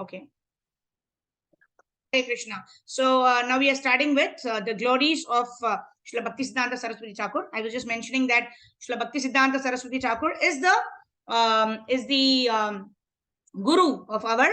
Okay. Hare Krishna. So now we are starting with the glories of Srila Bhaktisiddhanta Saraswati Thakur. I was just mentioning that Srila Bhaktisiddhanta Saraswati Thakur is the guru of our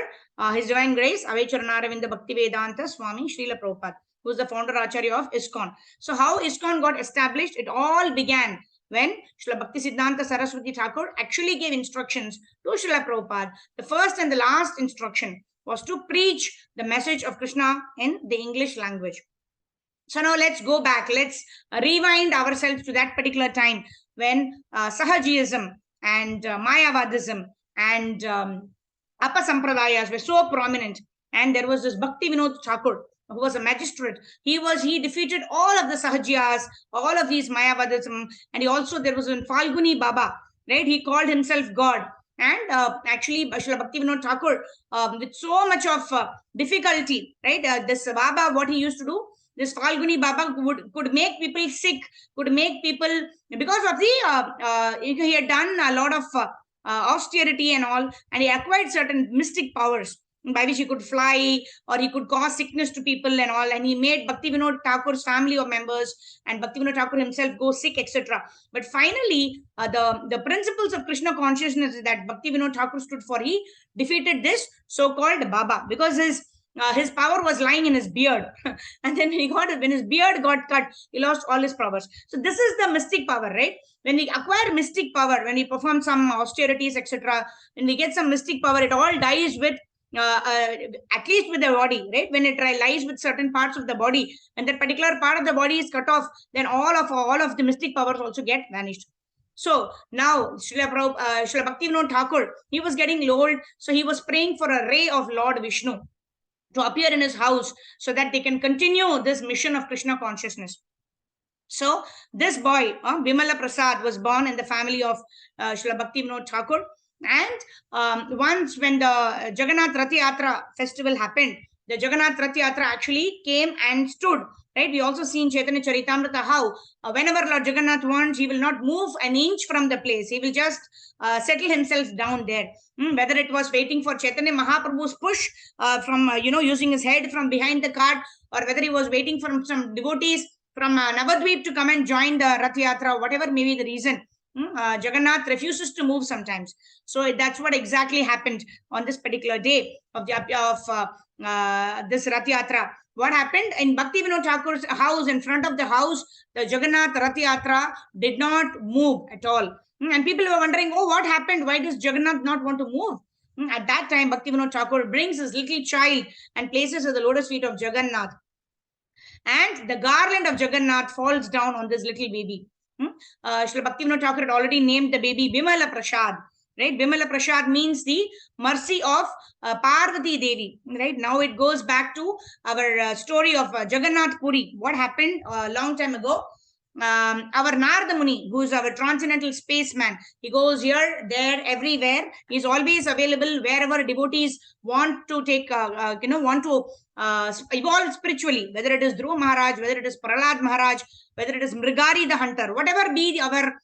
His Divine Grace Avecharanaravindha Bhakti Vedanta Swami Srila Prabhupada, who is the founder Acharya of ISKCON. So how ISKCON got established? It all began when Srila Bhaktisiddhanta Saraswati Thakur actually gave instructions to Srila Prabhupada. The first and the last instruction was to preach the message of Krishna in the English language. So now let's go back. Let's rewind ourselves to that particular time when Sahajiyism and Mayavadism and Apasampradayas were so prominent. And there was this Bhakti Vinod Thakur, who was a magistrate. He defeated all of the Sahajiyas, all of these Mayavadism, and there was a Falguni Baba, right? He called himself God. And actually, Srila Bhakti Vinod Thakur, with so much of difficulty, right? This Baba, what he used to do, this Falguni Baba could make people sick, could make people, because of the, he had done a lot of austerity and all, and he acquired certain mystic powers by which he could fly or he could cause sickness to people and all, and he made Bhakti Vinod Thakur's family of members and Bhakti Vinod Thakur himself go sick, etc. But finally, the principles of Krishna consciousness that Bhakti Vinod Thakur stood for, he defeated this so-called Baba, because his power was lying in his beard. And then when his beard got cut, he lost all his powers. So this is the mystic power, right? When we acquire mystic power, when we perform some austerities, etc., when we get some mystic power, it all dies with at least with the body, right? When it lies with certain parts of the body, and that particular part of the body is cut off, then all of the mystic powers also get vanished. So now Srila Bhakti Vinod Thakur, he was getting old, so he was praying for a ray of Lord Vishnu to appear in his house so that they can continue this mission of Krishna consciousness. So this boy, Bimala Prasad, was born in the family of Srila Bhakti Vinod Thakur. And once when the Jagannath Rath Yatra festival happened, the Jagannath Rath Yatra actually came and stood, right? We also see in Chaitanya Charitamrita how whenever Lord Jagannath wants, he will not move an inch from the place. He will just settle himself down there. Whether it was waiting for Chaitanya Mahaprabhu's push from, using his head from behind the cart, or whether he was waiting for some devotees from Navadvip to come and join the Rath Yatra, whatever may be the reason. Jagannath refuses to move sometimes. So that's what exactly happened on this particular day of this Rath Yatra. What happened in Bhakti Vinod Thakur's house, in front of the house, the Jagannath Rath Yatra did not move at all. And people were wondering, oh, what happened? Why does Jagannath not want to move? At that time, Bhakti Vinod Thakur brings his little child and places at the lotus feet of Jagannath. And the garland of Jagannath falls down on this little baby. Srila Bhakti Vinod Thakur had already named the baby Bimala Prasad, right? Bimala Prasad means the mercy of Parvati Devi, right? Now it goes back to our story of Jagannath Puri. What happened a long time ago? Our Narada Muni, who is our transcendental spaceman, he goes here, there, everywhere. He's always available wherever devotees want to take, want to evolve spiritually, whether it is Dhruva Maharaj, whether it is Prahlad Maharaj, whether it is Mrigari the hunter, whatever be our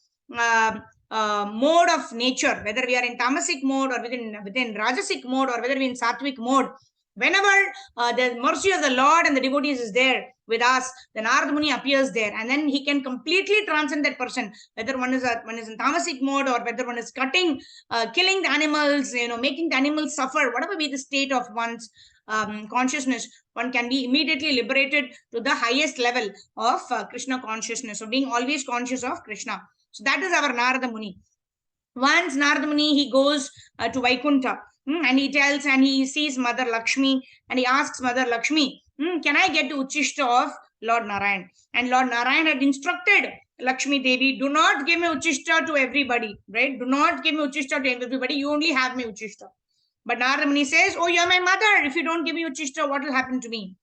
mode of nature, whether we are in tamasic mode or within rajasic mode or whether we are in sattvic mode, whenever the mercy of the Lord and the devotees is there with us, then Narada Muni appears there, and then he can completely transcend that person, whether one is in tamasic mode or whether one is killing the animals, making the animals suffer, whatever be the state of one's consciousness, one can be immediately liberated to the highest level of Krishna consciousness, so being always conscious of Krishna. So that is our Narada Muni. Once Narada Muni, he goes to Vaikuntha, and he tells, and he sees Mother Lakshmi, and he asks Mother Lakshmi, can I get the Uchishta of Lord Narayan? And Lord Narayan had instructed Lakshmi Devi, do not give me Uchishta to everybody, right? Do not give me Uchishta to everybody. You only have me Uchishta. But Narada Muni says, oh, you're my mother. If you don't give me Uchishta, what will happen to me?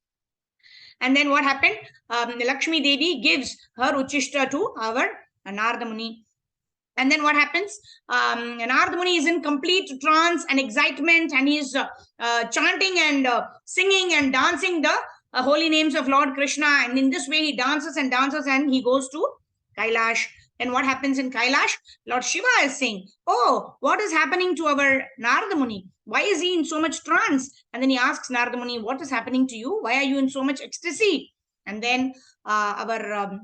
And then what happened? Lakshmi Devi gives her Uchishta to our Narada Muni. And then what happens? Narada Muni is in complete trance and excitement, and he's chanting and singing and dancing the holy names of Lord Krishna. And in this way, he dances and dances, and he goes to Kailash. Then what happens in Kailash? Lord Shiva is saying, oh, what is happening to our Narada Muni? Why is he in so much trance? And then he asks Narada Muni, what is happening to you? Why are you in so much ecstasy? And then our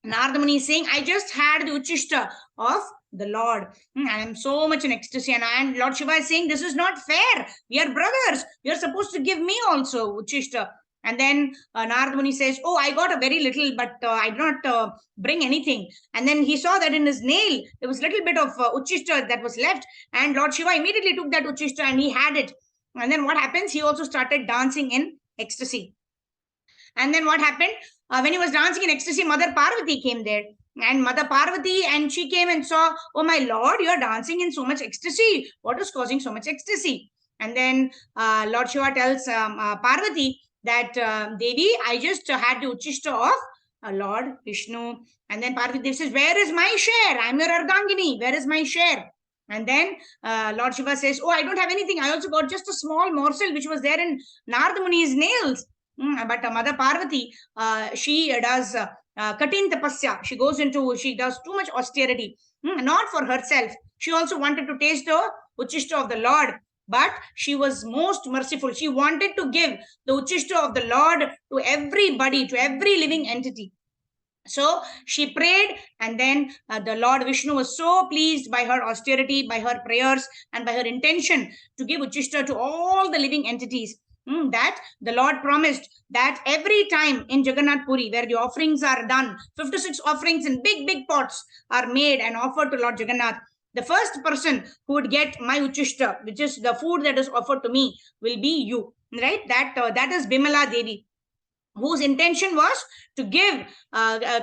Narada Muni is saying, I just had the Uchishta of the Lord. I am so much in ecstasy. And Lord Shiva is saying, this is not fair. We are brothers. You're supposed to give me also Uchishta. And then Narada Muni says, oh, I got a very little, but I did not bring anything. And then he saw that in his nail, there was a little bit of Uchishta that was left. And Lord Shiva immediately took that Uchishta and he had it. And then what happens? He also started dancing in ecstasy. And then what happened? When he was dancing in ecstasy, Mother Parvati came there. And Mother Parvati, and she came and saw, oh my Lord, you are dancing in so much ecstasy. What is causing so much ecstasy? And then Lord Shiva tells Parvati that, Devi, I just had the Uchishta of Lord Vishnu. And then Parvati says, where is my share? I'm your Ardhangini. Where is my share? And then Lord Shiva says, oh, I don't have anything. I also got just a small morsel which was there in Narada Muni's nails. But Mother Parvati, she does Katin Tapasya. She does too much austerity, not for herself. She also wanted to taste the Uchishta of the Lord, but she was most merciful. She wanted to give the Uchishta of the Lord to everybody, to every living entity. So she prayed, and then the Lord Vishnu was so pleased by her austerity, by her prayers, and by her intention to give Uchishta to all the living entities. That the Lord promised that every time in Jagannath Puri, where the offerings are done, 56 offerings in big pots are made and offered to Lord Jagannath. The first person who would get my Uchishta, which is the food that is offered to me, will be you, right? That is Bimala Devi, whose intention was to give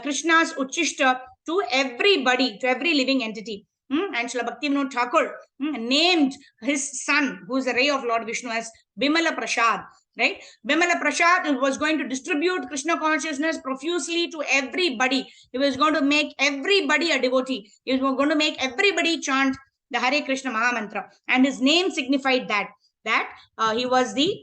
Krishna's Uchishta to everybody, to every living entity. And Srila Bhaktivinoda Thakur named his son, who is a ray of Lord Vishnu, as Bimala Prasad. Right? Bimala Prasad was going to distribute Krishna consciousness profusely to everybody. He was going to make everybody a devotee. He was going to make everybody chant the Hare Krishna Mahamantra. And his name signified that he was the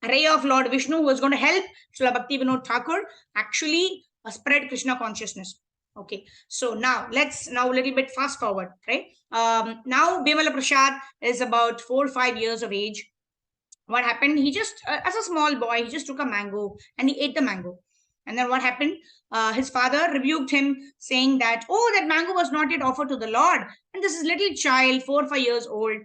ray of Lord Vishnu, who was going to help Srila Bhaktivinoda Thakur actually spread Krishna consciousness. Okay, so now let's a little bit fast forward, right? Now Bimala Prasad is about 4 or 5 years of age. What happened? He just, as a small boy, he just took a mango and he ate the mango. And then what happened? His father rebuked him, saying that, oh, that mango was not yet offered to the Lord. And this is little child, 4 or 5 years old.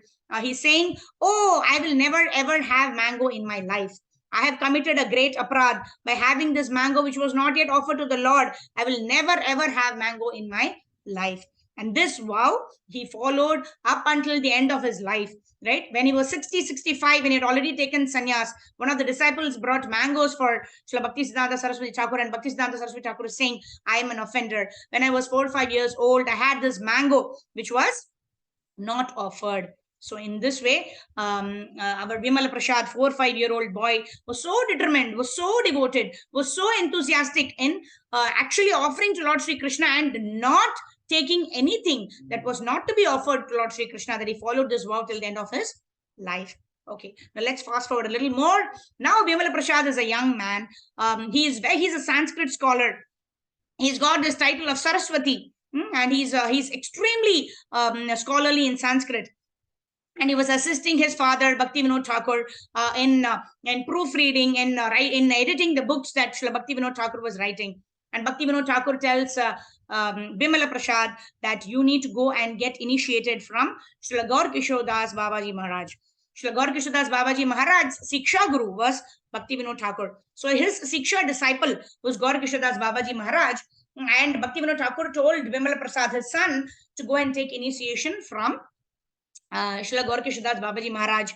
He's saying, oh, I will never ever have mango in my life. I have committed a great aparad by having this mango which was not yet offered to the Lord. I will never ever have mango in my life. And this vow he followed up until the end of his life, right? When he was 60, 65, when he had already taken sannyas, one of the disciples brought mangoes for Srila Bhaktisiddhanta Saraswati Thakur, and Bhaktisiddhanta Saraswati Thakur is saying, I am an offender. When I was 4 or 5 years old, I had this mango which was not offered. So in this way, our Bimala Prasad, 4 or 5 year old boy, was so determined, was so devoted, was so enthusiastic in actually offering to Lord Sri Krishna and not taking anything that was not to be offered to Lord Sri Krishna, that he followed this vow till the end of his life. Okay, now let's fast forward a little more. Now Bimala Prasad is a young man. He's a Sanskrit scholar. He's got this title of Saraswati, and he's extremely scholarly in Sanskrit. And he was assisting his father Bhaktivinoda Thakur in proofreading, in editing the books that Srila Bhaktivinoda Thakur was writing. And Bhaktivinoda Thakur tells Bimala Prasad that you need to go and get initiated from Srila Gaur Kishore Das Babaji Maharaj. Srila Gaur Kishore Das Babaji Maharaj's Siksha Guru was Bhaktivinoda Thakur. So his Siksha disciple was Gaur Kishore Das Babaji Maharaj. And Bhaktivinoda Thakur told Bimala Prasad, his son, to go and take initiation from Srila Gaur Kishore Das Babaji Maharaj.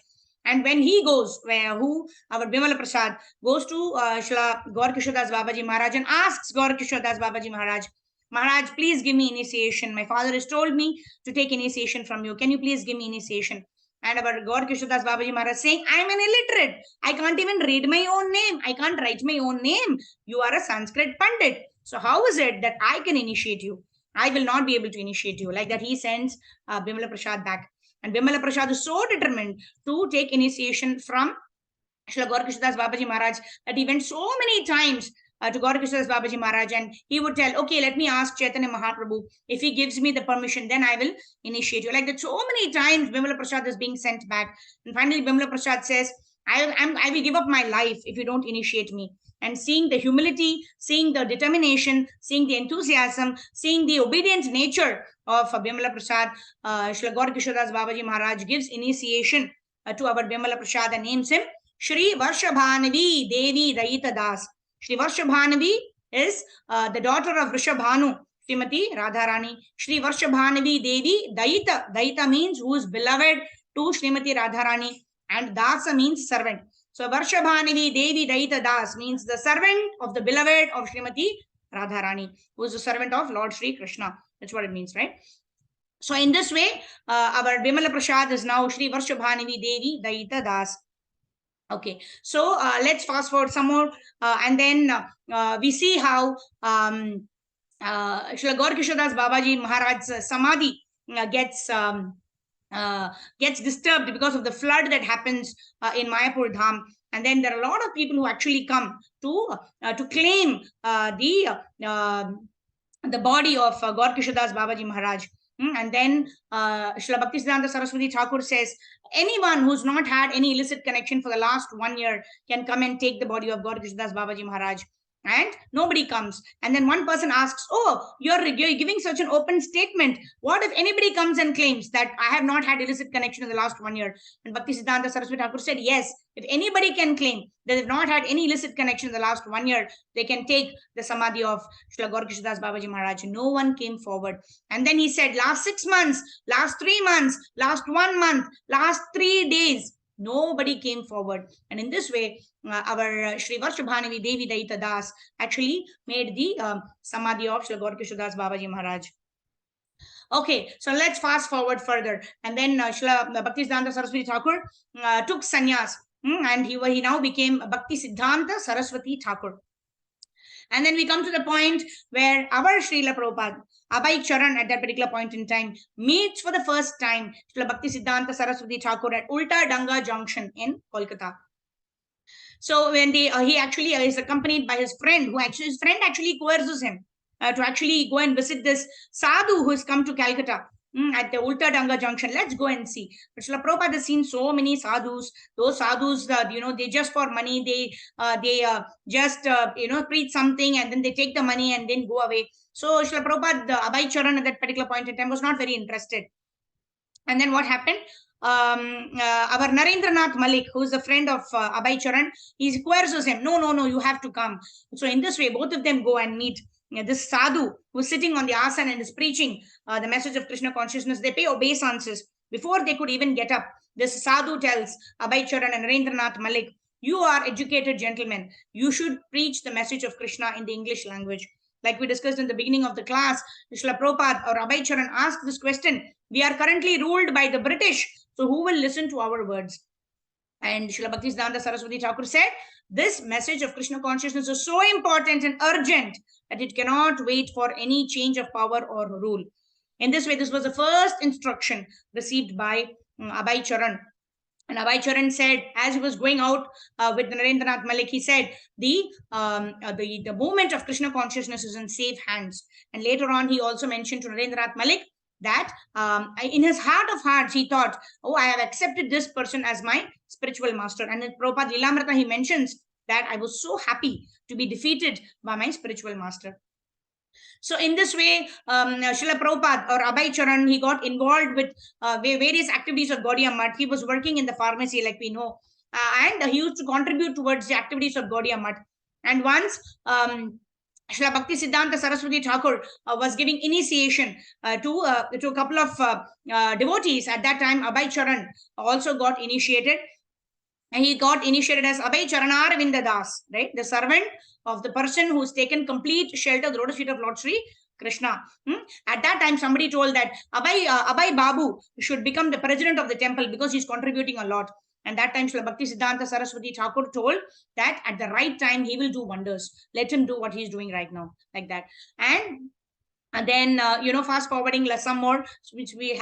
And when he goes, our Bimala Prasad goes to Srila Gaur Kishore Das Babaji Maharaj and asks Gaur Kishore Das Babaji Maharaj, Maharaj, please give me initiation. My father has told me to take initiation from you. Can you please give me initiation? And our Gaur Kishore Das Babaji Maharaj saying, I am an illiterate. I can't even read my own name. I can't write my own name. You are a Sanskrit Pandit. So how is it that I can initiate you? I will not be able to initiate you. Like that, he sends Bimala Prasad back. And Bimala Prasad is so determined to take initiation from Srila Gaur Kishore Das Babaji Maharaj that he went so many times to Gaura Krishnadas Babaji Maharaj, and he would tell, okay, let me ask Chaitanya Mahaprabhu. If he gives me the permission, then I will initiate you. Like that, so many times Bimala Prasad is being sent back. And finally, Bimala Prasad says, I will give up my life if you don't initiate me. And seeing the humility, seeing the determination, seeing the enthusiasm, seeing the obedient nature of Bimala Prasad, Srila Gaura Kishodas Babaji Maharaj gives initiation to our Bimala Prasad and names him Shri Varshabhanavi Devi Daita Das. Shri Varshabhanavi is the daughter of Vrishabhanu, Srimati Radharani. Shri Varshabhanavi Devi Daita. Daita means who is beloved to Srimati Radharani, and Dasa means servant. So Varshabhanavi Devi Daita Das means the servant of the beloved of Srimati Radharani, who is the servant of Lord Sri Krishna. That's what it means, right? So in this way, our Bimala Prasad is now Shri Varshabhanavi Devi Daita Das. Okay, so let's fast forward some more, and then we see how Srila Gaura Kishodas Babaji Maharaj's Samadhi gets disturbed because of the flood that happens in Mayapur Dham. And then there are a lot of people who actually come to claim the body of Gaura Kishodas Babaji Maharaj. And then Srila Bhaktisiddhanta Saraswati Thakur says, anyone who's not had any illicit connection for the last 1 year can come and take the body of Gaura Kishodas Babaji Maharaj. And nobody comes. And then one person asks, oh, you're giving such an open statement. What if anybody comes and claims that I have not had illicit connection in the last 1 year? And Bhaktisiddhanta Saraswati Thakur said, yes, if anybody can claim that they've not had any illicit connection in the last 1 year, they can take the Samadhi of Srila Gaura Kishodas Babaji Maharaj. No one came forward. And then he said, last 6 months, last 3 months, last 1 month, last 3 days, nobody came forward. And in this way, our Shri Varshabhanavi Devi Daita Das actually made the Samadhi of Srila Gaura Kishodas Babaji Maharaj. Okay, so let's fast forward further. And then Srila Bhaktisiddhanta Saraswati Thakur took sannyas, and he now became Bhaktisiddhanta Saraswati Thakur. And then we come to the point where our Srila Prabhupada, Abhay Charan, at that particular point in time, meets for the first time Srila Bhaktisiddhanta Saraswati Thakur at Ulta Danga Junction in Kolkata. So when he actually is accompanied by his friend, his friend actually coerces him to actually go and visit this sadhu who has come to Calcutta at the Ulta Danga Junction. Let's go and see. But Srila Prabhupada has seen so many sadhus. Those sadhus, they just for money, they just preach something and then they take the money and then go away. So Srila Prabhupada, Abhay Charan at that particular point in time was not very interested. And then what happened? Our Narendranath Malik, who is a friend of Abhay Charan, he coerces him. No, you have to come. So in this way, both of them go and meet this sadhu who's sitting on the asana and is preaching the message of Krishna consciousness. They pay obeisances. Before they could even get up, this sadhu tells Abhay Charan and Narendranath Malik, you are educated gentlemen. You should preach the message of Krishna in the English language. Like we discussed in the beginning of the class, Srila Prabhupada or Abhay Charan asked this question. We are currently ruled by the British. So who will listen to our words? And Srila Bhaktisiddhanta Saraswati Thakur said, this message of Krishna consciousness is so important and urgent that it cannot wait for any change of power or rule. In this way, this was the first instruction received by Abhay Charan. And Abhay Charan said, as he was going out with Narendranath Malik, he said, the movement of Krishna consciousness is in safe hands. And later on, he also mentioned to Narendranath Malik that in his heart of hearts, he thought, oh, I have accepted this person as my spiritual master. And in Prabhupada Lilamrita, he mentions that I was so happy to be defeated by my spiritual master. So in this way, Srila Prabhupada or Abhay Charan, he got involved with various activities of Gaudiya Math. He was working in the pharmacy, like we know, and he used to contribute towards the activities of Gaudiya Math. And once Srila Bhaktisiddhanta Saraswati Thakur was giving initiation to a couple of devotees. At that time, Abhay Charan also got initiated. And he got initiated as Abhay Charanaravinda Das, right? The servant of the person who's taken complete shelter of the lotus feet of Lord Sri Krishna. At that time, somebody told that Abhay Babu should become the president of the temple because he's contributing a lot. And that time, Srila Bhaktisiddhanta Saraswati Thakur told that at the right time, he will do wonders. Let him do what he's doing right now, like that. And then, fast forwarding some more, which we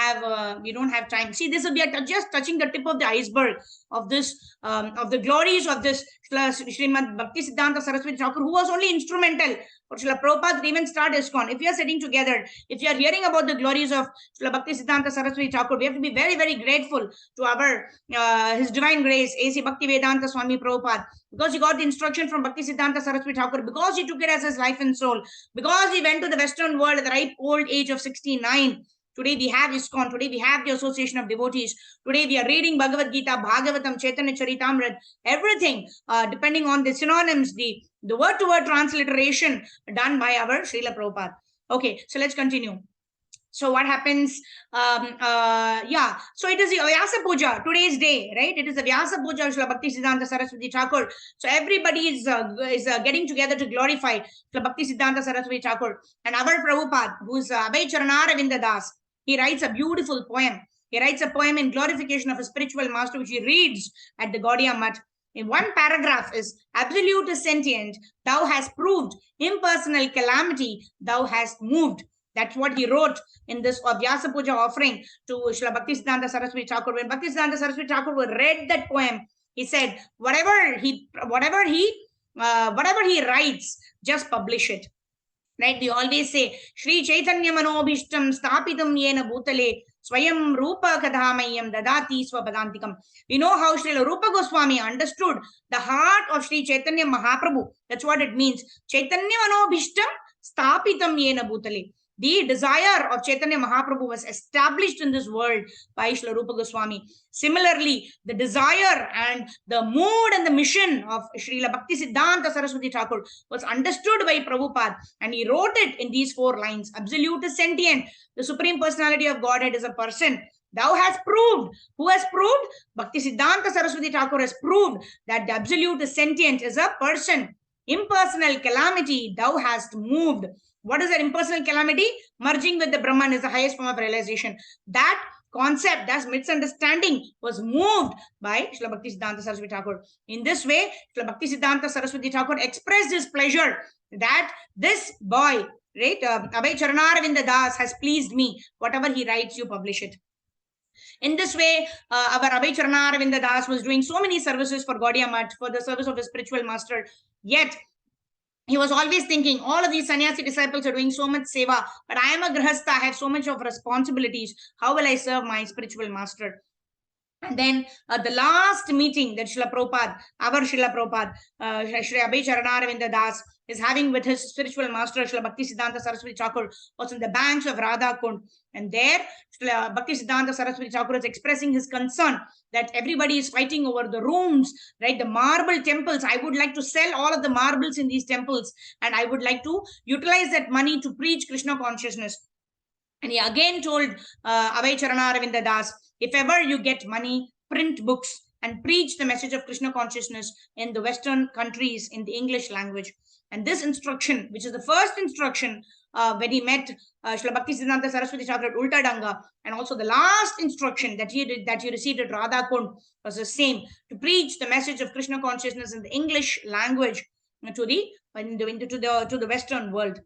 don't have time. See, this will be just touching the tip of the iceberg of this, of the glories of this Srimad Bhakti Siddhanta Saraswati Thakur, who was only instrumental for Srila Prabhupada to even start ISKCON. If you are sitting together, if you are hearing about the glories of Srila Bhakti Siddhanta Saraswati Thakur, we have to be very, very grateful to our His Divine Grace, A.C. Bhakti Vedanta Swami Prabhupada, because he got the instruction from Bhakti Siddhanta Saraswati Thakur, because he took it as his life and soul, because he went to the Western world at the ripe old age of 69. Today we have ISKCON. Today we have the Association of Devotees. Today we are reading Bhagavad Gita, Bhagavatam, Chaitanya Charitamrita, everything depending on the synonyms, the word-to-word transliteration done by our Srila Prabhupada. Okay, so let's continue. So what happens? Yeah, so it is the Vyasa Puja, today's day, right? It is the Vyasa Puja of Srila Bhakti Siddhanta Saraswati Thakur. So everybody is getting together to glorify Srila Bhakti Siddhanta Saraswati Thakur. And our Prabhupada, who is Abhay Charanaravinda Das, he writes a beautiful poem. He writes a poem in glorification of a spiritual master, which he reads at the Gaudiya Math. In one paragraph is, absolute is sentient, thou hast proved, impersonal calamity, thou hast moved. That's what he wrote in this Vyasa Puja offering to Srila Bhakti Siddhanta Saraswati Thakur. When Bhakti Siddhanta Saraswati Thakur read that poem, he said, whatever he writes, just publish it. Right? We always say, Shri Chaitanya Manobhishtam Stapitam Yena Bhutale Swayam Rupa Kadhamayam Dadati Swapadantikam. We know how Srila Rupa Goswami understood the heart of Shri Chaitanya Mahaprabhu. That's what it means. Chaitanya Manobhishtam Stapitam Yena Bhutale. The desire of Chaitanya Mahaprabhu was established in this world by Srila Rupa Goswami. Similarly, the desire and the mood and the mission of Srila Bhakti Siddhanta Saraswati Thakur was understood by Prabhupada, and he wrote it in these 4 lines. Absolute is sentient. The Supreme Personality of Godhead is a person. Thou hast proved. Who has proved? Bhakti Siddhanta Saraswati Thakur has proved that the Absolute is sentient, is a person. Impersonal calamity, thou hast moved. What is that impersonal calamity? Merging with the Brahman is the highest form of realization. That concept, that misunderstanding was moved by Srila Bhakti Siddhanta Saraswati Thakur. In this way, Srila Bhakti Siddhanta Saraswati Thakur expressed his pleasure that this boy, right, Abhay Charanaravinda Das has pleased me. Whatever he writes, you publish it. In this way, our Abhay Charanaravinda Das was doing so many services for Gaudiya Math, for the service of his spiritual master. Yet, he was always thinking, all of these sannyasi disciples are doing so much seva, but I am a grihastha, I have so much of responsibilities. How will I serve my spiritual master? And then the last meeting that Srila Prabhupada, our Srila Prabhupada, Sri Abhay Charanaravinda Das is having with his spiritual master, Srila Bhakti Siddhanta Saraswati Thakur, was on the banks of Radha Kund. And there, Srila Bhakti Siddhanta Saraswati Thakur is expressing his concern that everybody is fighting over the rooms, right? The marble temples. I would like to sell all of the marbles in these temples, and I would like to utilize that money to preach Krishna consciousness. And he again told Abhay Charanaravinda Das, if ever you get money, print books and preach the message of Krishna consciousness in the Western countries in the English language. And this instruction, which is the first instruction when he met Srila Bhakti Siddhanta Saraswati Thakur at Ulta Danga, and also the last instruction that he received at Radha Kund was the same, to preach the message of Krishna consciousness in the English language to the Western world.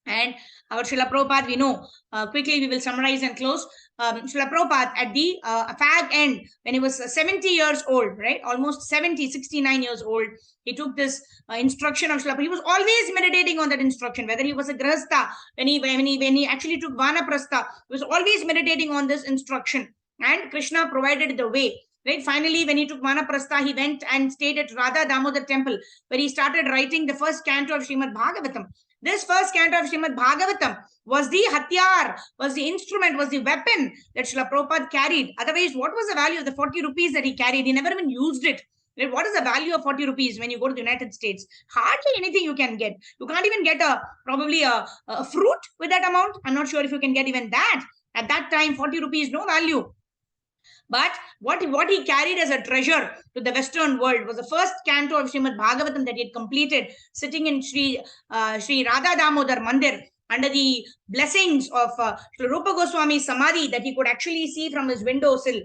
And our Srila Prabhupada, we know, quickly we will summarize and close. Srila Prabhupada at the fag end, when he was 70 years old, right? Almost 69 years old, he took this instruction of Srila Prabhupada. He was always meditating on that instruction, whether he was a grihastha, when he actually took vanaprastha, he was always meditating on this instruction. And Krishna provided the way. Right? Finally, when he took vanaprastha, he went and stayed at Radha Damodar temple, where he started writing the first canto of Srimad Bhagavatam. This first canto of Srimad Bhagavatam was the hatyar, was the instrument, was the weapon that Srila Prabhupada carried. Otherwise, what was the value of the 40 rupees that he carried? He never even used it. What is the value of 40 rupees when you go to the United States? Hardly anything you can get. You can't even get probably a fruit with that amount. I'm not sure if you can get even that. At that time, 40 rupees, no value. But what he carried as a treasure to the Western world was the first canto of Srimad Bhagavatam that he had completed, sitting in Sri Radha Damodar Mandir under the blessings of Sri Rupa Goswami Samadhi that he could actually see from his windowsill.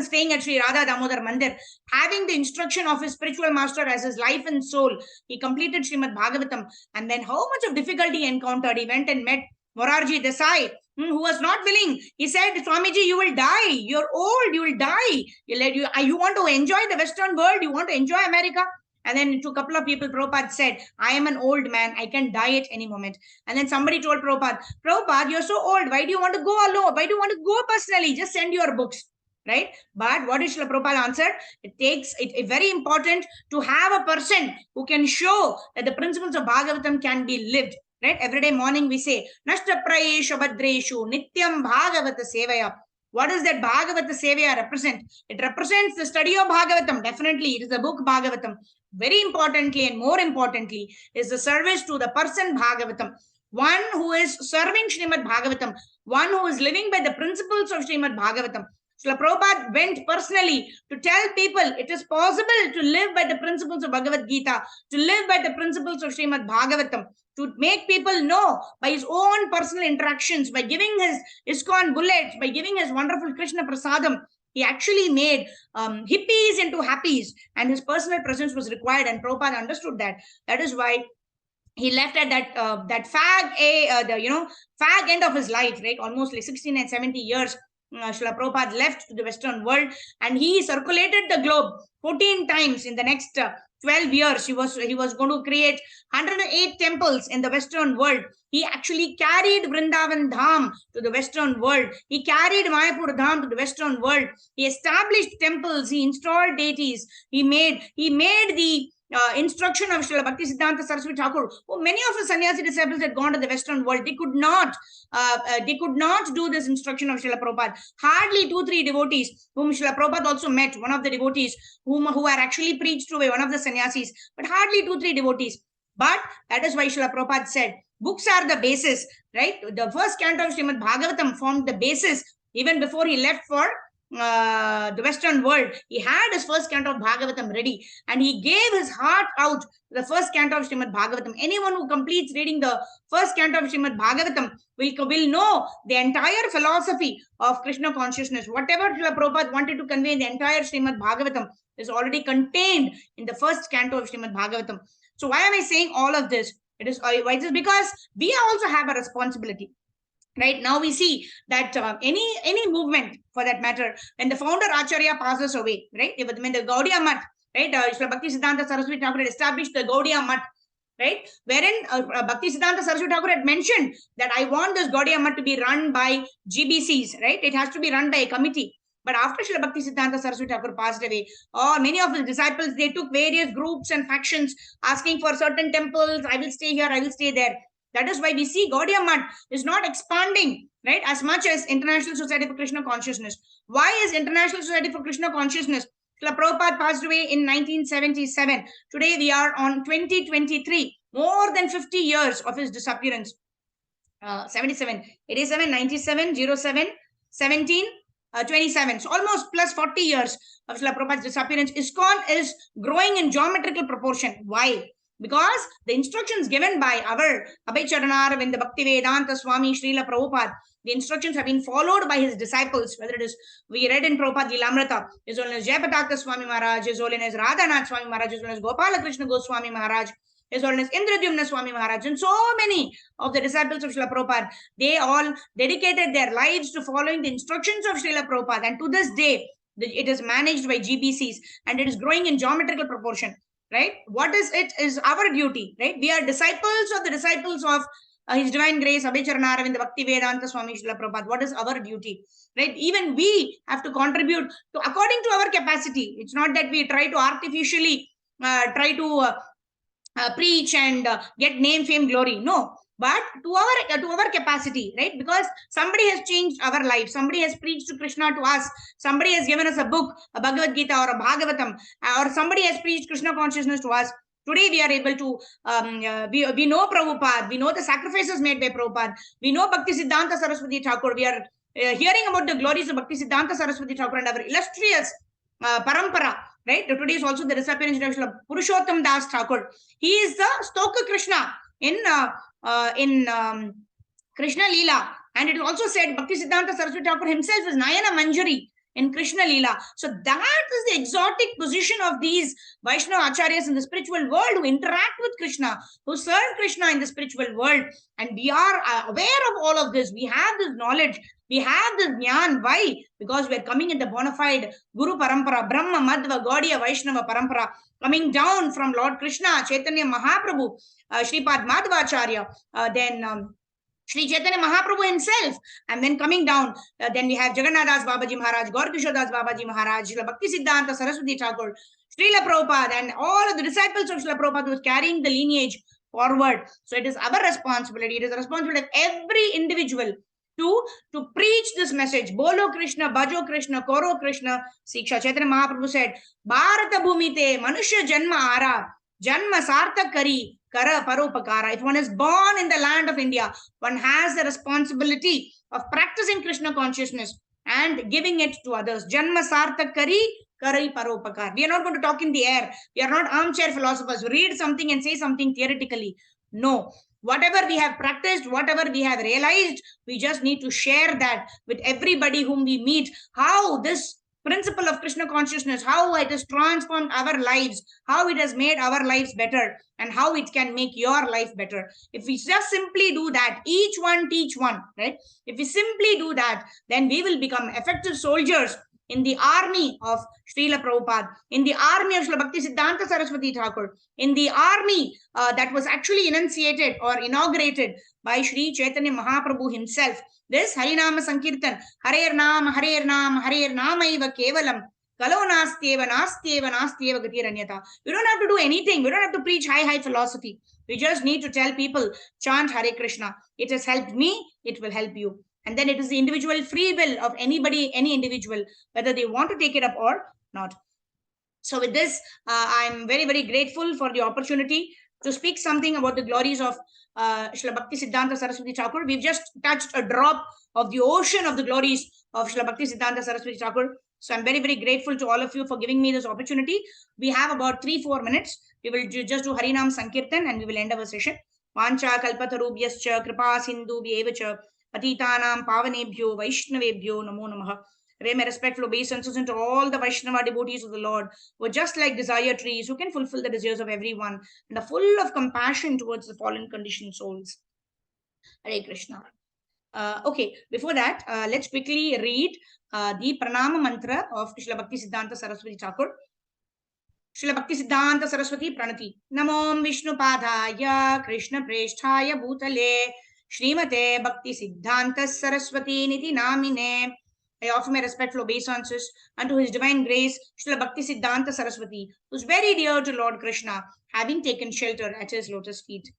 Staying at Sri Radha Damodar Mandir, having the instruction of his spiritual master as his life and soul, he completed Srimad Bhagavatam. And then how much of difficulty he encountered. He went and met Morarji Desai, who was not willing. He said, Swamiji, you will die. You're old. You will die. You want to enjoy the Western world. You want to enjoy America. And then to a couple of people, Prabhupada said, I am an old man, I can die at any moment. And then somebody told Prabhupada, you're so old, why do you want to go alone? Why do you want to go personally? Just send your books. Right? But what is Srila Prabhupada answered? It's very important to have a person who can show that the principles of Bhagavatam can be lived. Right? Every day morning we say, Nashta Prayeshu Bhadreshu Nityam Bhagavata Sevaya. What does that Bhagavata Sevaya represent? It represents the study of Bhagavatam. Definitely, it is the book Bhagavatam. Very importantly and more importantly is the service to the person Bhagavatam. One who is serving Srimad Bhagavatam, one who is living by the principles of Srimad Bhagavatam. Srila Prabhupada went personally to tell people it is possible to live by the principles of Bhagavad Gita, to live by the principles of Srimad Bhagavatam, to make people know by his own personal interactions, by giving his ISKCON bullets, by giving his wonderful Krishna Prasadam. He actually made hippies into happies, and his personal presence was required, and Prabhupada understood that. That is why he left at that fag end of his life, right? Almost like 16 and 70 years. Srila Prabhupada left to the Western world, and he circulated the globe 14 times in the next 12 years. He was going to create 108 temples in the Western world. He actually carried Vrindavan Dham to the Western world. He carried Mayapur Dham to the Western world. He established temples. He installed deities. He made the instruction of Srila Bhaktisiddhanta Saraswati Thakur. Many of the sannyasi disciples had gone to the Western world. They could not do this instruction of Srila Prabhupada. Hardly 2-3 devotees whom Srila Prabhupada also met, one of the devotees who are actually preached to by one of the sannyasis, but hardly 2-3 devotees. But that is why Srila Prabhupada said, books are the basis, right? The first canto of Srimad Bhagavatam formed the basis even before he left for the Western world. He had his first canto of Bhagavatam ready, and he gave his heart out to the first canto of Srimad Bhagavatam. Anyone who completes reading the first canto of Srimad Bhagavatam will know the entire philosophy of Krishna consciousness. Whatever Srila Prabhupada wanted to convey in the entire Srimad Bhagavatam is already contained in the first canto of Srimad Bhagavatam. So why am I saying all of this? It is because we also have a responsibility. Right now we see that any movement, for that matter, when the founder Acharya passes away, right? When the Gaudiya Math, right? Srila Bhaktisiddhanta Saraswati Thakur had established the Gaudiya Math, right? Wherein Bhaktisiddhanta Saraswati Thakur had mentioned that I want this Gaudiya Math to be run by GBCs, right? It has to be run by a committee. But after Srila Bhaktisiddhanta Saraswati Thakur passed away, many of his disciples, they took various groups and factions asking for certain temples. I will stay here, I will stay there. That is why we see Gaudiya Math is not expanding, right, as much as International Society for Krishna Consciousness. Why is International Society for Krishna Consciousness? Srila Prabhupada passed away in 1977. Today we are on 2023, more than 50 years of his disappearance. 77, 87, 97, 07, 17, 27. So almost plus 40 years of Srila Prabhupada's disappearance. ISKCON is growing in geometrical proportion. Why? Because the instructions given by our Abhay Charanaravinda Bhaktivedanta Swami Srila Prabhupada, the instructions have been followed by his disciples, whether it is, we read in Prabhupada Lilamrita, His Holiness Jayapataka Swami Maharaj, His Holiness Radhanath Swami Maharaj, His Holiness Gopala Krishna Goswami Maharaj, His Holiness Indradyumna Swami Maharaj, and so many of the disciples of Srila Prabhupada, they all dedicated their lives to following the instructions of Srila Prabhupada, and to this day, it is managed by GBCs, and it is growing in geometrical proportion. Right? What is it is our duty, right? We are disciples of the disciples of His Divine Grace, Abhay Charanaravinda Bhaktivedanta Swami Srila Prabhupada. What is our duty, right? Even we have to contribute to according to our capacity. It's not that we try to artificially preach and get name, fame, glory. No, but to our capacity, right? Because somebody has changed our life, somebody has preached to Krishna to us, somebody has given us a book, a Bhagavad Gita or a Bhagavatam, or somebody has preached Krishna consciousness to us. Today we are able to we know Prabhupada, we know the sacrifices made by Prabhupada, we know Bhaktisiddhanta Saraswati Thakur, we are hearing about the glories of Bhaktisiddhanta Saraswati Thakur and our illustrious parampara. Right? Today is also the disappearance of Purushottam Das Thakur. He is the Stoka Krishna in Krishna Leela. And it is also said Bhaktisiddhanta Saraswati Thakur himself is Nayana Manjari. in Krishna Leela. So that is the exotic position of these Vaishnava Acharyas in the spiritual world who interact with Krishna, who serve Krishna in the spiritual world. And we are aware of all of this. We have this knowledge. We have this jnana. Why? Because we are coming in the bona fide Guru Parampara, Brahma, Madhva, Gaudiya, Vaishnava Parampara, coming down from Lord Krishna, Chaitanya Mahaprabhu, Shripad Madhvacharya, then Sri Chaitanya Mahaprabhu himself, and then coming down, then we have Jagannath Das Babaji Maharaj, Gaur Kishore Das Babaji Maharaj, Srila Bhakti Siddhanta Saraswati Thakur, Srila Prabhupada, and all of the disciples of Srila Prabhupada who is carrying the lineage forward. So it is our responsibility, it is the responsibility of every individual to preach this message. Bolo Krishna, Bhajo Krishna, Koro Krishna. Siksha Chaitanya Mahaprabhu said, Bharata Bhumite, Manushya Janma Ara, Janma Sartha Kari, Kara Paropakara. If one is born in the land of India, one has the responsibility of practicing Krishna consciousness and giving it to others. Janma Sartha Kari, Kari Paropakar. We are not going to talk in the air. We are not armchair philosophers who read something and say something theoretically. No. Whatever we have practiced, whatever we have realized, we just need to share that with everybody whom we meet. How this principle of Krishna consciousness, how it has transformed our lives, how it has made our lives better, and how it can make your life better. If we just simply do that, each one teach one, right? If we simply do that, then we will become effective soldiers in the army of Srila Prabhupada, in the army of Srila Bhakti Siddhanta Saraswati Thakur, in the army that was actually enunciated or inaugurated by Sri Chaitanya Mahaprabhu himself. This Harinama Sankirtan, Harer Nam, Harer Nam, Harer Namaiva Kevalam, Kalo Nastyeva, Nastyeva, Nastyeva Gatiranyata. We don't have to do anything. We don't have to preach high philosophy. We just need to tell people, chant Hare Krishna. It has helped me, it will help you. And then it is the individual free will of anybody, any individual, whether they want to take it up or not. So with this, I'm very, very grateful for the opportunity to speak something about the glories of Srila Bhakti Siddhanta Saraswati Thakur. We've just touched a drop of the ocean of the glories of Srila Bhakti Siddhanta Saraswati Thakur. So I'm very, very grateful to all of you for giving me this opportunity. We have about 3-4 minutes. We will just do Harinam Sankirtan and we will end our session. Vancha kalpatarubhyascha kripa sindhu vyevacha Patitanam Pavanebhyo Vaishnavebhyo Namo Namaha. Pray my respectful obeisances into all the Vaishnava devotees of the Lord who are just like desire trees who can fulfill the desires of everyone and are full of compassion towards the fallen conditioned souls. Hare Krishna. Okay, before that, let's quickly read the Pranama Mantra of Srila Bhakti Siddhanta Saraswati Thakur. Srila Bhakti Siddhanta Saraswati Pranati. Namom Vishnu Padaya Krishna Preshthaya Bhutale Srimate Bhakti Siddhanta Saraswati Niti Namine. I offer my respectful obeisances unto His Divine Grace, Srila Bhakti Siddhanta Saraswati, who is very dear to Lord Krishna, having taken shelter at His lotus feet.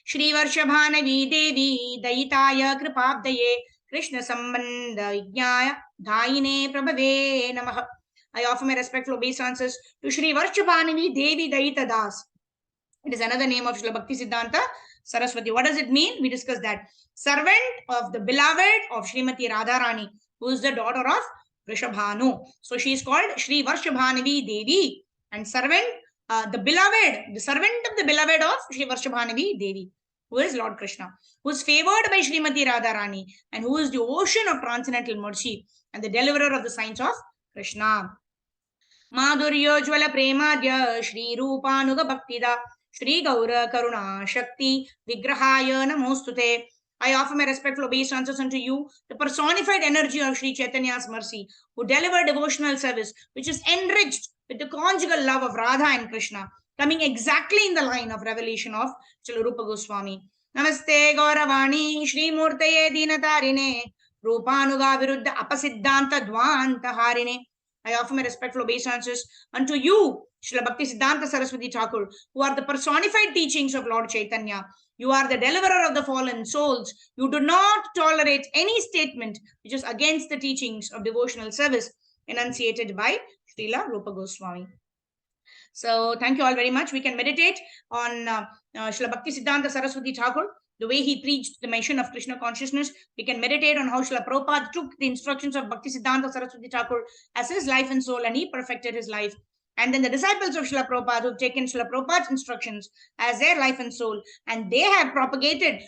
Shri Varshabhanavi Devi Dayitaya Kripabdaye Krishna Sambandha Vijnaya Dhaine Prabhave Namaha. I offer my respectful obeisances to Shri Varshabhanavi Devi Dayita Das. It is another name of Srila Bhakti Siddhanta Saraswati. What does it mean? We discussed that. Servant of the beloved of Srimati Radharani, who is the daughter of Vrishabhanu. So she is called Shri Varshabhanavi Devi, and servant, the beloved, the servant of the beloved of Shri Varshabhanavi Devi, who is Lord Krishna, who is favored by Srimati Radharani, and who is the ocean of transcendental mercy and the deliverer of the signs of Krishna. Madhuryo Jwala Premadya Shri Rupanuga Bhaktida Shri Gaura Karuna Shakti Vigrahaya Namostute. I offer my respectful obeisances unto you, the personified energy of Sri Chaitanya's mercy, who deliver devotional service, which is enriched with the conjugal love of Radha and Krishna, coming exactly in the line of revelation of Srila Rupa Goswami. Namaste Gauravani Shri Murtaye Dinatarine Rupanuga Viruddha Apasiddhanta Dvanta Harine. I offer my respectful obeisances unto you, Srila Bhakti Siddhanta Saraswati Thakur, who are the personified teachings of Lord Chaitanya. You are the deliverer of the fallen souls. You do not tolerate any statement which is against the teachings of devotional service enunciated by Srila Rupa Goswami. So thank you all very much. We can meditate on Srila Bhakti Siddhanta Saraswati Thakur, the way he preached the mention of Krishna consciousness. We can meditate on how Srila Prabhupada took the instructions of Bhakti Siddhanta Saraswati Thakur as his life and soul, and he perfected his life. And then the disciples of Srila Prabhupada who've taken Srila Prabhupada's instructions as their life and soul, and they have propagated,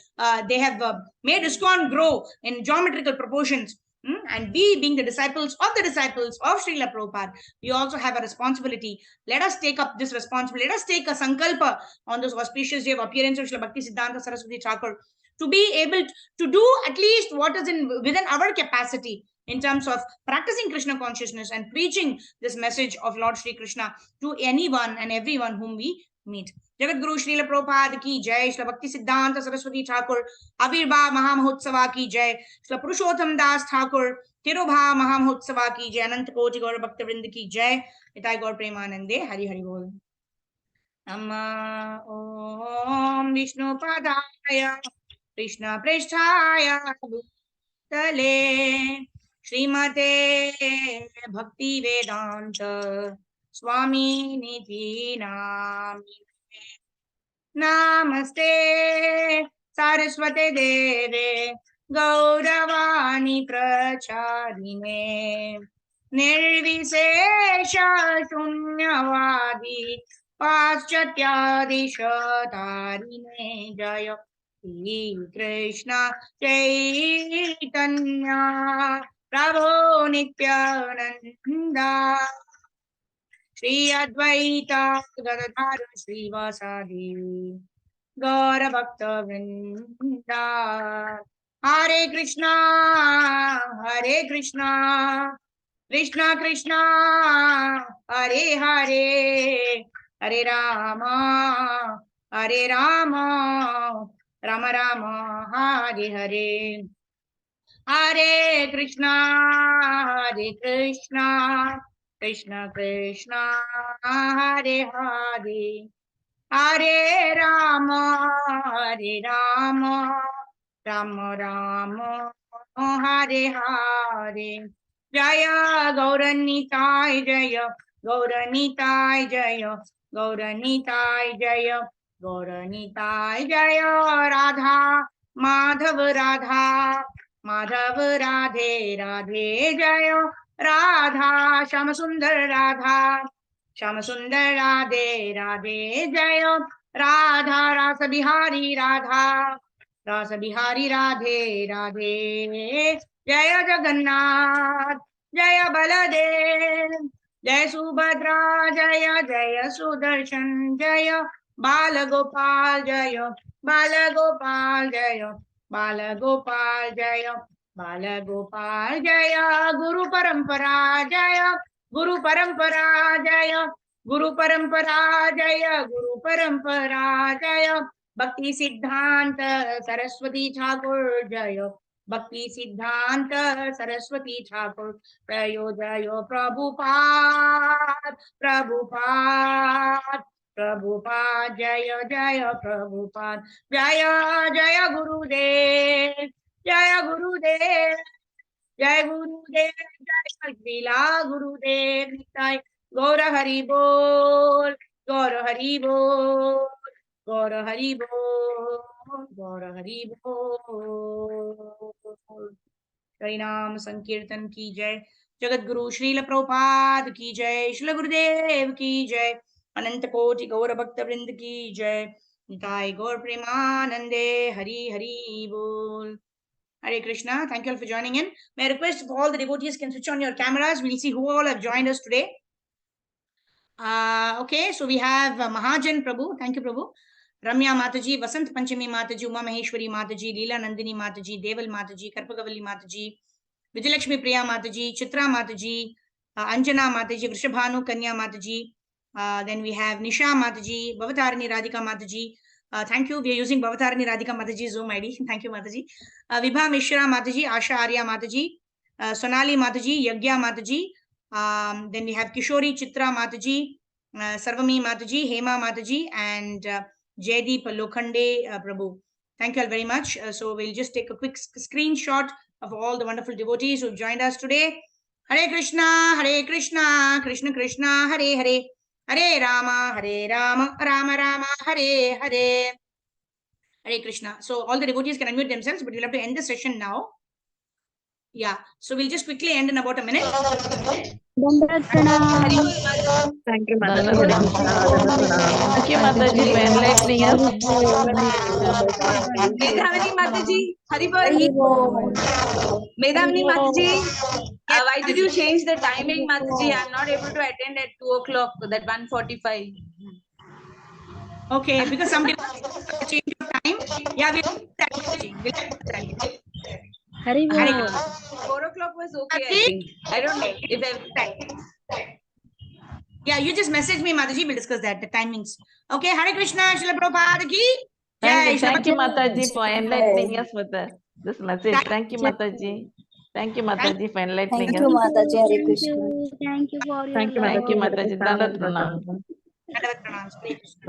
they have made ISKCON grow in geometrical proportions And we, being the disciples of Srila Prabhupada, we also have a responsibility. Let us take up this responsibility. Let us take a sankalpa on this auspicious day of appearance of Srila Bhakti Siddhanta Saraswati Thakur to be able to do at least what is within our capacity in terms of practicing Krishna consciousness and preaching this message of Lord Sri Krishna to anyone and everyone whom we meet. Jagat Guru Srila Prabhupada ki jai, Srila Bhakti Siddhanta Saraswati Thakur Avirbhav Mahamahotsava ki jai, Srila Purushottam Das Thakur Tirubha Mahamahotsava ki jai, Anant Koti Gaur Bhakta Vrind ki jai, Nitai Gaur Premanande, Hari Hari Bol. Nama Om Vishnu Padaya Krishna Prishthaya Bhutale Srimate Bhakti Vedanta Swami Niti Namine Namaste Saraswate Deve Gauravani Pracharine Nirvisesha Shunyavadi Paschatyadeeshatarine Jaya Shri Krishna Chaitanya Prabhu Nityananda Shri Advaita Gadadhar Srivasadi Gaura Bhakta Vrinda Hare Krishna Krishna Krishna Hare Hare Hare Rama Rama Rama Hare Hare Hare Krishna Krishna Krishna Hare Hare Hare Rama Rama Rama Hare Hare Jaya Gauranitai Jaya Gauranitai Jaya Gauranitai Jaya Gauranitai Jaya Radha Madhav Radha Madhav Radhe Radhe Jaya Radha Shamasundar Radha Shamasundar Radhe Radhe Jaya Radha Rasa Bihari Radha Rasa Bihari Radhe Radhe Jaya Jagannath Jaya Baladev Jaya Subhadra Jaya Jaya Sudarshan Jaya Balagopal Jaya Balagopal Jaya Balagopal Jaya Balagopal Jaya Guru Parampara Jaya Guru Parampara Jaya Guru Parampara Jaya Guru Parampara Jaya Bhakti Siddhanta Saraswati Thakur Jaya Bhakti Siddhanta Saraswati Thakur Jayo Jayo Prabhupada Prabhupada Prabhupada Jaya Jaya Prabhupada Jaya Jaya Gurudev Jaya Gurudev Jai Gurudev Jai Lila Gurudev Nitai Gaura Hari Bol Gaura Hari Bol Gaura Hari Bol Gaura Hari Bol Harinam Sankirtan ki jai Jagat Guru Srila Prabhupada ki jai Srila Gurudev ki jai Ananta Koti Gaura Bhakta Vrind ki jai Nitai Gaur Premanande Hari Hari Bol Hare Krishna. Thank you all for joining in. May I request if all the devotees can switch on your cameras. We'll see who all have joined us today. Okay, so we have Mahajan Prabhu. Thank you, Prabhu. Ramya Mataji, Vasant Panchami Mataji, Uma Maheshwari Mataji, Leela Nandini Mataji, Deval Mataji, Karpagavalli Mataji, Vijayalakshmi Priya Mataji, Chitra Mataji, Anjana Mataji, Vrishabhanu Kanya Mataji. Then we have Nisha Mataji, Bhavatarani Radhika Mataji. Thank you. We are using Bhavatarani Radhika Mataji Zoom ID. Thank you, Mataji. Vibha Mishra Mataji, Asha Arya Mataji, Sonali Mataji, Yagya Mataji. Then we have Kishori Chitra Mataji, Sarvami Mataji, Hema Mataji, and Jaydeep Lokhande Prabhu. Thank you all very much. So we'll just take a quick screenshot of all the wonderful devotees who joined us today. Hare Krishna, Krishna Krishna, Hare Hare, Hare Rama, Rama Rama, Hare Hare. Hare Krishna. So all the devotees can unmute themselves, but we'll have to end the session now. Yeah. So we'll just quickly end in about a minute. Thank you, Mataji. Hare Krishna. Thank you, Mataji, for enlightening us. Medhavani Mataji, Haribol. Medhavani Mataji, why did you change the timing, Mataji? I'm not able to attend at 2 o'clock, that 1:45. Okay, because some people change of time. Yeah, we'll do that. We'll do that. Haribol. 4 o'clock was okay, I think. I don't know if Yeah, you just message me, Mataji. We'll discuss that, the timings. Okay, Hare Krishna, Srila Prabhupada ki. Jai. Thank you, Mataji, for enlightening us with this message. Thank you, Mataji. Thank you, Mataji, for enlightening Thank you, us. Mataji. Hare Krishna. Thank you for your Thank you, Mataji. Dandavat pranam. Dandavat pranam.